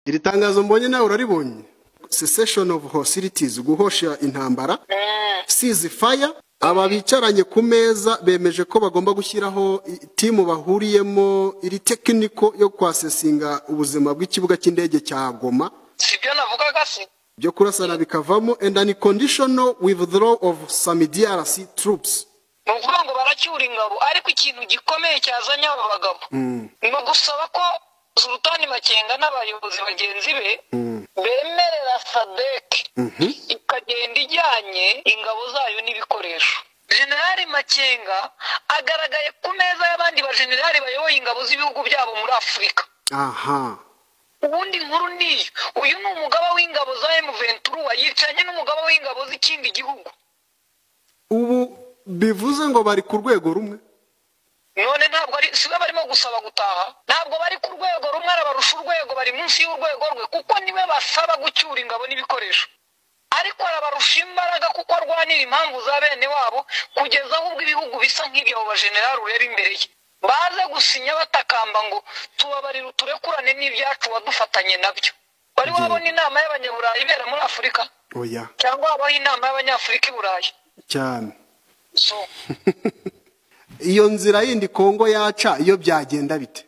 iri tangazo mbonye nawe uraribonye cessation of hostilities guhosha intambara ceasefire aba bicaranye ku meza bemeje ko bagomba gushyiraho timu bahuriyemo iri technical yo kwasesinga ubuzima bw'ikibuga cy'indege cya Goma sibyo navugaga se byo kurasana bikavamo and an conditional withdrawal of some DRC troops nuvuga ngo baracyura ingabo ariko ikintu gikomeye cyazanye abo bagabo no gusaba ko Sultani Makenga n'abayobozi bagenzi be bemerera SADC ikagenda ijyanye ingabo zayo n'ibikoresho. General Makenga agaragaye ku meza y'abandi ba general bayoboye ingabo z'ibihugu byabo muri Afrika. Aha. Ubundi nkuru niyo uyu ni umugaba w'ingabo za M23 yicanye n'umugaba w'ingabo z'ikindi gihugu. Ubu bivuze ngo bari ku rwego rumwe. None ntabwo ari sibe barimo gusaba gutaha ntabwo bari ku rwego rumwe arabarusha urwego bari munsi y'urwego rwe kuko niwe basaba gucyura ingabo n'ibikoresho ariko arabarusha imbaraga kuko arwanira impamvu za bene wabo kugeza ahubwo ibihugu bisa nk'ibyo ba general ureba imbere ye baze gusinya batakamba ngo tubabarira turekurane n'ibyacu wadufatanye nabyo bari wabona inama y'abanyaburayi ibera muri Afrika oya cyangwa abaho inama y'abanyafrika i Burayi cyane so iyo nzira yindi Kongo yaca iyo byagenda bite